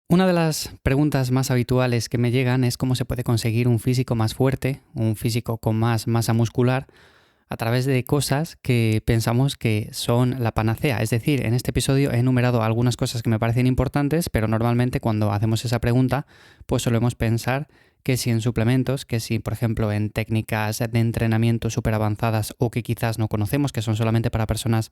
Una de las preguntas más habituales que me llegan es cómo se puede conseguir un físico más fuerte, un físico con más masa muscular, a través de cosas que pensamos que son la panacea. Es decir, en este episodio he enumerado algunas cosas que me parecen importantes, pero normalmente cuando hacemos esa pregunta, pues solemos pensar que si en suplementos, que si por ejemplo en técnicas de entrenamiento súper avanzadas o que quizás no conocemos, que son solamente para personas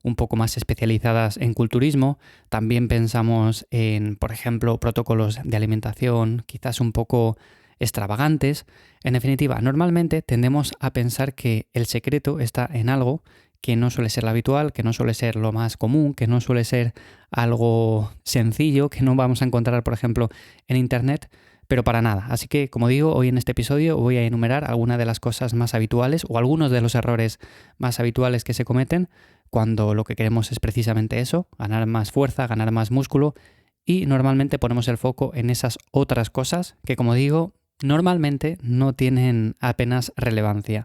un poco más especializadas en culturismo. También pensamos en, por ejemplo, protocolos de alimentación quizás un poco extravagantes. En definitiva, normalmente tendemos a pensar que el secreto está en algo que no suele ser lo habitual, que no suele ser lo más común, que no suele ser algo sencillo, que no vamos a encontrar, por ejemplo, en Internet, pero para nada. Así que, como digo, hoy en este episodio voy a enumerar algunas de las cosas más habituales o algunos de los errores más habituales que se cometen cuando lo que queremos es precisamente eso, ganar más fuerza, ganar más músculo, y normalmente ponemos el foco en esas otras cosas que, como digo, normalmente no tienen apenas relevancia.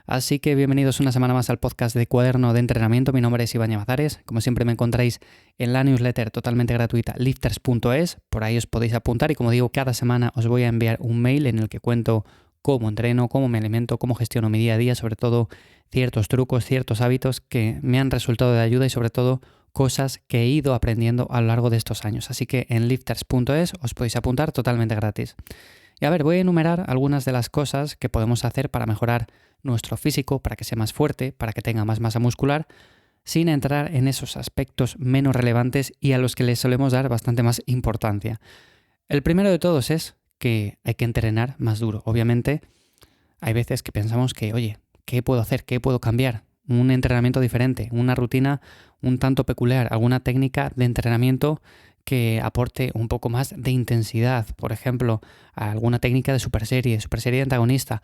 Así que bienvenidos una semana más al podcast de Cuaderno de Entrenamiento. Mi nombre es Iván Llamazares. Como siempre me encontráis en la newsletter totalmente gratuita lifters.es. Por ahí os podéis apuntar y, como digo, cada semana os voy a enviar un mail en el que cuento cómo entreno, cómo me alimento, cómo gestiono mi día a día, sobre todo ciertos trucos, ciertos hábitos que me han resultado de ayuda y sobre todo cosas que he ido aprendiendo a lo largo de estos años. Así que en lifters.es os podéis apuntar totalmente gratis. Y a ver, voy a enumerar algunas de las cosas que podemos hacer para mejorar nuestro físico, para que sea más fuerte, para que tenga más masa muscular, sin entrar en esos aspectos menos relevantes y a los que les solemos dar bastante más importancia. El primero de todos es que hay que entrenar más duro. Obviamente, hay veces que pensamos que, oye, ¿qué puedo hacer? ¿Qué puedo cambiar? Un entrenamiento diferente, una rutina un tanto peculiar, alguna técnica de entrenamiento que aporte un poco más de intensidad. Por ejemplo, alguna técnica de super serie antagonista.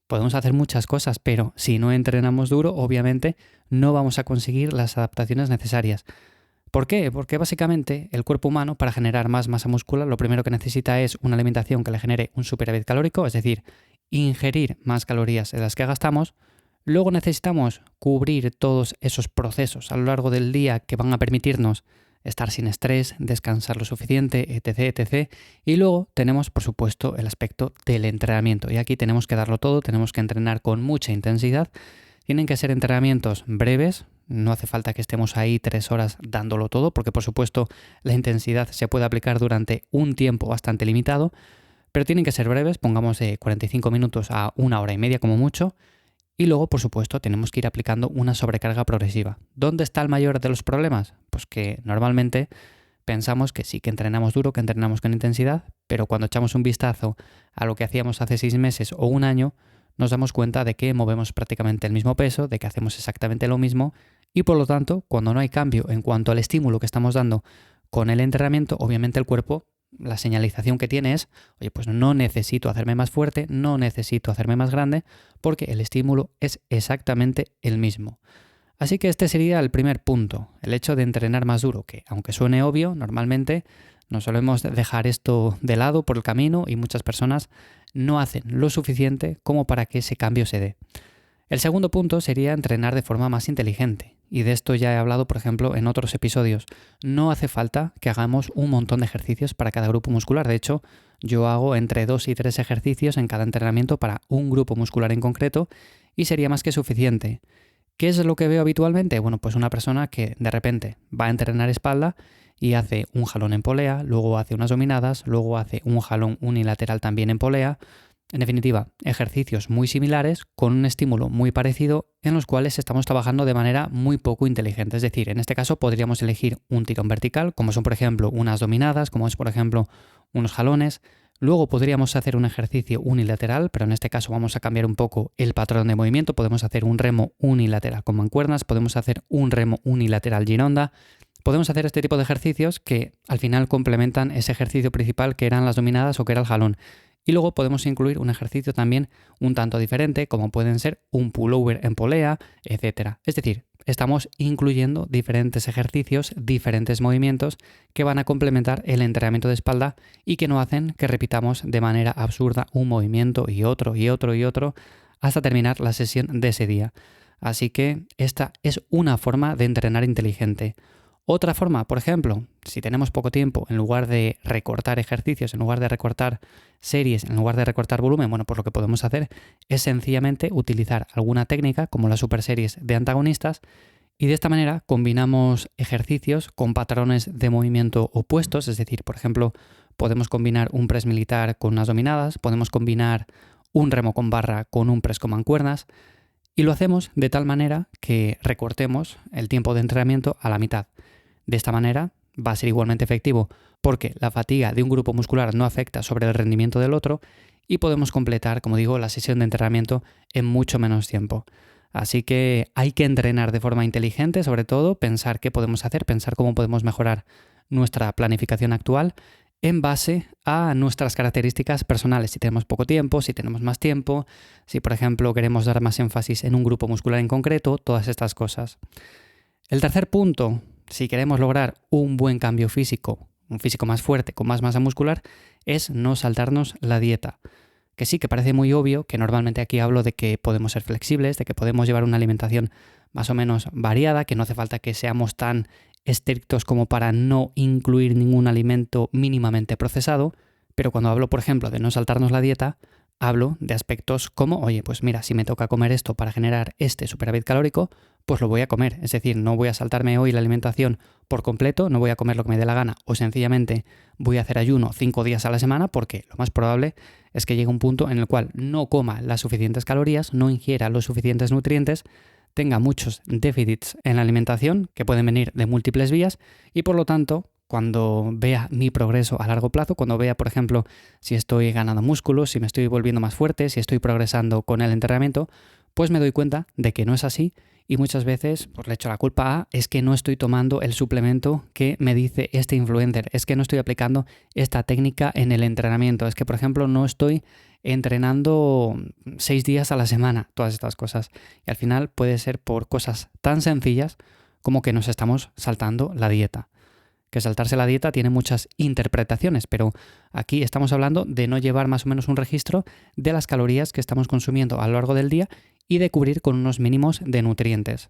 Podemos hacer muchas cosas, pero si no entrenamos duro, obviamente no vamos a conseguir las adaptaciones necesarias. ¿Por qué? Porque básicamente el cuerpo humano, para generar más masa muscular, lo primero que necesita es una alimentación que le genere un superávit calórico, es decir, ingerir más calorías de las que gastamos. Luego necesitamos cubrir todos esos procesos a lo largo del día que van a permitirnos estar sin estrés, descansar lo suficiente, etc, etc. Y luego tenemos, por supuesto, el aspecto del entrenamiento. Y aquí tenemos que darlo todo, tenemos que entrenar con mucha intensidad. Tienen que ser entrenamientos breves, no hace falta que estemos ahí 3 horas dándolo todo, porque por supuesto la intensidad se puede aplicar durante un tiempo bastante limitado, pero tienen que ser breves, pongamos de 45 minutos a 1 hora y media como mucho. Y luego, por supuesto, tenemos que ir aplicando una sobrecarga progresiva. ¿Dónde está el mayor de los problemas? Pues que normalmente pensamos que sí, que entrenamos duro, que entrenamos con intensidad, pero cuando echamos un vistazo a lo que hacíamos hace 6 meses o un año, nos damos cuenta de que movemos prácticamente el mismo peso, de que hacemos exactamente lo mismo y por lo tanto, cuando no hay cambio en cuanto al estímulo que estamos dando con el entrenamiento, obviamente el cuerpo, la señalización que tiene es, oye, pues no necesito hacerme más fuerte, no necesito hacerme más grande, porque el estímulo es exactamente el mismo. Así que este sería el primer punto, el hecho de entrenar más duro, que aunque suene obvio, normalmente nos solemos dejar esto de lado por el camino y muchas personas no hacen lo suficiente como para que ese cambio se dé. El segundo punto sería entrenar de forma más inteligente. Y de esto ya he hablado, por ejemplo, en otros episodios. No hace falta que hagamos un montón de ejercicios para cada grupo muscular. De hecho, yo hago entre 2 y 3 ejercicios en cada entrenamiento para un grupo muscular en concreto y sería más que suficiente. ¿Qué es lo que veo habitualmente? Bueno, pues una persona que de repente va a entrenar espalda y hace un jalón en polea, luego hace unas dominadas, luego hace un jalón unilateral también en polea. En definitiva, ejercicios muy similares con un estímulo muy parecido en los cuales estamos trabajando de manera muy poco inteligente. Es decir, en este caso podríamos elegir un tirón vertical, como son por ejemplo unas dominadas, como es por ejemplo unos jalones. Luego podríamos hacer un ejercicio unilateral, pero en este caso vamos a cambiar un poco el patrón de movimiento. Podemos hacer un remo unilateral con mancuernas, podemos hacer un remo unilateral gironda. Podemos hacer este tipo de ejercicios que al final complementan ese ejercicio principal que eran las dominadas o que era el jalón. Y luego podemos incluir un ejercicio también un tanto diferente, como pueden ser un pullover en polea, etc. Es decir, estamos incluyendo diferentes ejercicios, diferentes movimientos que van a complementar el entrenamiento de espalda y que no hacen que repitamos de manera absurda un movimiento y otro y otro y otro hasta terminar la sesión de ese día. Así que esta es una forma de entrenar inteligente. Otra forma, por ejemplo, si tenemos poco tiempo, en lugar de recortar ejercicios, en lugar de recortar series, en lugar de recortar volumen, bueno, pues lo que podemos hacer es sencillamente utilizar alguna técnica como las super series de antagonistas y de esta manera combinamos ejercicios con patrones de movimiento opuestos, es decir, por ejemplo, podemos combinar un press militar con unas dominadas, podemos combinar un remo con barra con un press con mancuernas y lo hacemos de tal manera que recortemos el tiempo de entrenamiento a la mitad. De esta manera va a ser igualmente efectivo porque la fatiga de un grupo muscular no afecta sobre el rendimiento del otro y podemos completar, como digo, la sesión de entrenamiento en mucho menos tiempo. Así que hay que entrenar de forma inteligente, sobre todo, pensar qué podemos hacer, pensar cómo podemos mejorar nuestra planificación actual en base a nuestras características personales. Si tenemos poco tiempo, si tenemos más tiempo, si por ejemplo queremos dar más énfasis en un grupo muscular en concreto, todas estas cosas. El tercer punto, si queremos lograr un buen cambio físico, un físico más fuerte, con más masa muscular, es no saltarnos la dieta. Que sí, que parece muy obvio, que normalmente aquí hablo de que podemos ser flexibles, de que podemos llevar una alimentación más o menos variada, que no hace falta que seamos tan estrictos como para no incluir ningún alimento mínimamente procesado, pero cuando hablo, por ejemplo, de no saltarnos la dieta, hablo de aspectos como, oye, pues mira, si me toca comer esto para generar este superávit calórico, pues lo voy a comer. Es decir, no voy a saltarme hoy la alimentación por completo, no voy a comer lo que me dé la gana o sencillamente voy a hacer ayuno 5 días a la semana porque lo más probable es que llegue un punto en el cual no coma las suficientes calorías, no ingiera los suficientes nutrientes, tenga muchos déficits en la alimentación que pueden venir de múltiples vías y por lo tanto cuando vea mi progreso a largo plazo, cuando vea, por ejemplo, si estoy ganando músculos, si me estoy volviendo más fuerte, si estoy progresando con el entrenamiento, pues me doy cuenta de que no es así y muchas veces pues, le echo la culpa a es que no estoy tomando el suplemento que me dice este influencer, es que no estoy aplicando esta técnica en el entrenamiento, es que, por ejemplo, no estoy entrenando 6 días a la semana, todas estas cosas. Y al final puede ser por cosas tan sencillas como que nos estamos saltando la dieta. Que saltarse la dieta tiene muchas interpretaciones, pero aquí estamos hablando de no llevar más o menos un registro de las calorías que estamos consumiendo a lo largo del día y de cubrir con unos mínimos de nutrientes.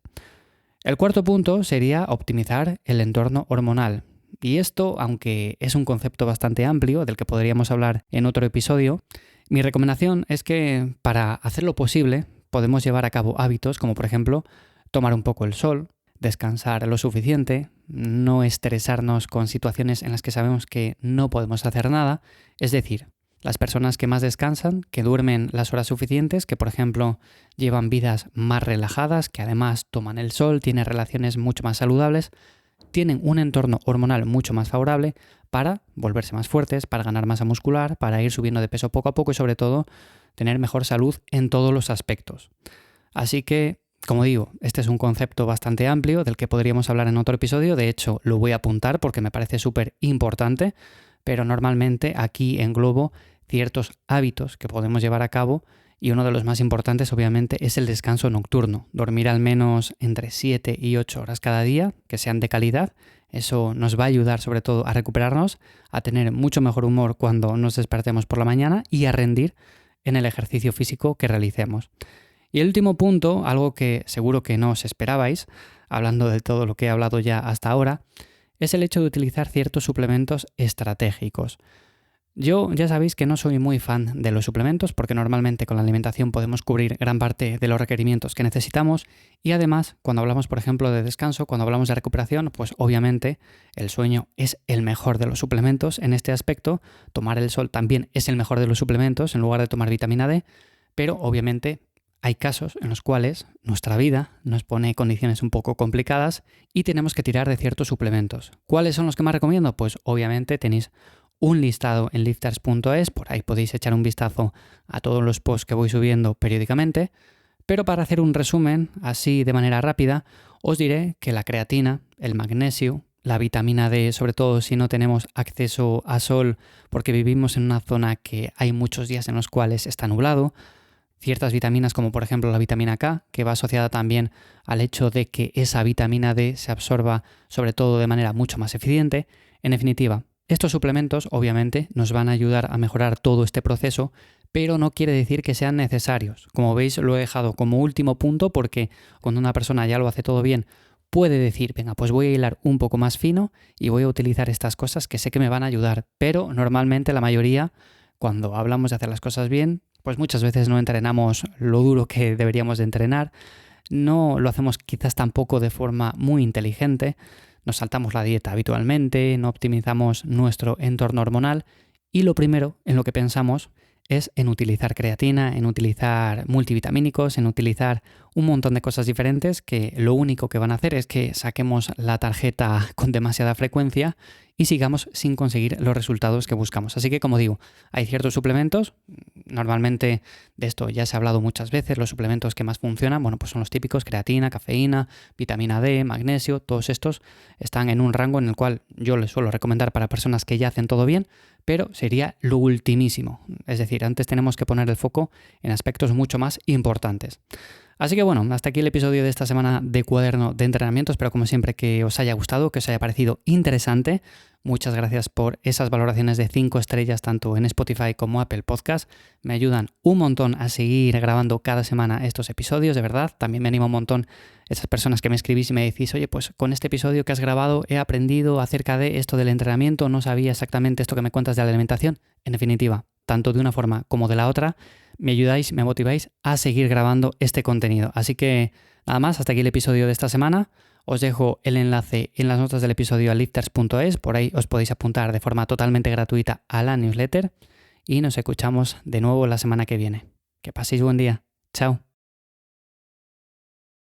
El cuarto punto sería optimizar el entorno hormonal. Y esto, aunque es un concepto bastante amplio del que podríamos hablar en otro episodio, mi recomendación es que para hacerlo posible podemos llevar a cabo hábitos como por ejemplo tomar un poco el sol, descansar lo suficiente, no estresarnos con situaciones en las que sabemos que no podemos hacer nada, es decir, las personas que más descansan, que duermen las horas suficientes, que por ejemplo llevan vidas más relajadas, que además toman el sol, tienen relaciones mucho más saludables, tienen un entorno hormonal mucho más favorable para volverse más fuertes, para ganar masa muscular, para ir subiendo de peso poco a poco y sobre todo tener mejor salud en todos los aspectos. Así que, como digo, este es un concepto bastante amplio del que podríamos hablar en otro episodio, de hecho lo voy a apuntar porque me parece súper importante, pero normalmente aquí englobo ciertos hábitos que podemos llevar a cabo y uno de los más importantes obviamente es el descanso nocturno, dormir al menos entre 7 y 8 horas cada día, que sean de calidad. Eso nos va a ayudar sobre todo a recuperarnos, a tener mucho mejor humor cuando nos despertemos por la mañana y a rendir en el ejercicio físico que realicemos. Y el último punto, algo que seguro que no os esperabais, hablando de todo lo que he hablado ya hasta ahora, es el hecho de utilizar ciertos suplementos estratégicos. Yo ya sabéis que no soy muy fan de los suplementos porque normalmente con la alimentación podemos cubrir gran parte de los requerimientos que necesitamos y además cuando hablamos por ejemplo de descanso, cuando hablamos de recuperación, pues obviamente el sueño es el mejor de los suplementos en este aspecto, tomar el sol también es el mejor de los suplementos en lugar de tomar vitamina D, pero obviamente hay casos en los cuales nuestra vida nos pone condiciones un poco complicadas y tenemos que tirar de ciertos suplementos. ¿Cuáles son los que más recomiendo? Pues obviamente tenéis un listado en lifters.es, por ahí podéis echar un vistazo a todos los posts que voy subiendo periódicamente, pero para hacer un resumen así de manera rápida, os diré que la creatina, el magnesio, la vitamina D, sobre todo si no tenemos acceso a sol porque vivimos en una zona que hay muchos días en los cuales está nublado, ciertas vitaminas como por ejemplo la vitamina K, que va asociada también al hecho de que esa vitamina D se absorba sobre todo de manera mucho más eficiente. En definitiva, estos suplementos obviamente nos van a ayudar a mejorar todo este proceso, pero no quiere decir que sean necesarios. Como veis lo he dejado como último punto porque cuando una persona ya lo hace todo bien, puede decir, venga, pues voy a hilar un poco más fino y voy a utilizar estas cosas que sé que me van a ayudar, pero normalmente la mayoría, cuando hablamos de hacer las cosas bien, pues muchas veces no entrenamos lo duro que deberíamos de entrenar, no lo hacemos quizás tampoco de forma muy inteligente, nos saltamos la dieta habitualmente, no optimizamos nuestro entorno hormonal y lo primero en lo que pensamos es en utilizar creatina, en utilizar multivitamínicos, en utilizar un montón de cosas diferentes que lo único que van a hacer es que saquemos la tarjeta con demasiada frecuencia y sigamos sin conseguir los resultados que buscamos. Así que, como digo, hay ciertos suplementos, normalmente de esto ya se ha hablado muchas veces, los suplementos que más funcionan, bueno, pues son los típicos: creatina, cafeína, vitamina D, magnesio, todos estos están en un rango en el cual yo les suelo recomendar para personas que ya hacen todo bien, pero sería lo ultimísimo. Es decir, antes tenemos que poner el foco en aspectos mucho más importantes. Así que bueno, hasta aquí el episodio de esta semana de Cuaderno de Entrenamiento. Espero como siempre que os haya gustado, que os haya parecido interesante. Muchas gracias por esas valoraciones de 5 estrellas tanto en Spotify como Apple Podcast. Me ayudan un montón a seguir grabando cada semana estos episodios, de verdad. También me anima un montón esas personas que me escribís y me decís, oye, pues con este episodio que has grabado he aprendido acerca de esto del entrenamiento, no sabía exactamente esto que me cuentas de la alimentación. En definitiva, tanto de una forma como de la otra, me ayudáis, me motiváis a seguir grabando este contenido. Así que nada más, hasta aquí el episodio de esta semana. Os dejo el enlace en las notas del episodio a lifters.es, por ahí os podéis apuntar de forma totalmente gratuita a la newsletter y nos escuchamos de nuevo la semana que viene. Que paséis buen día. Chao.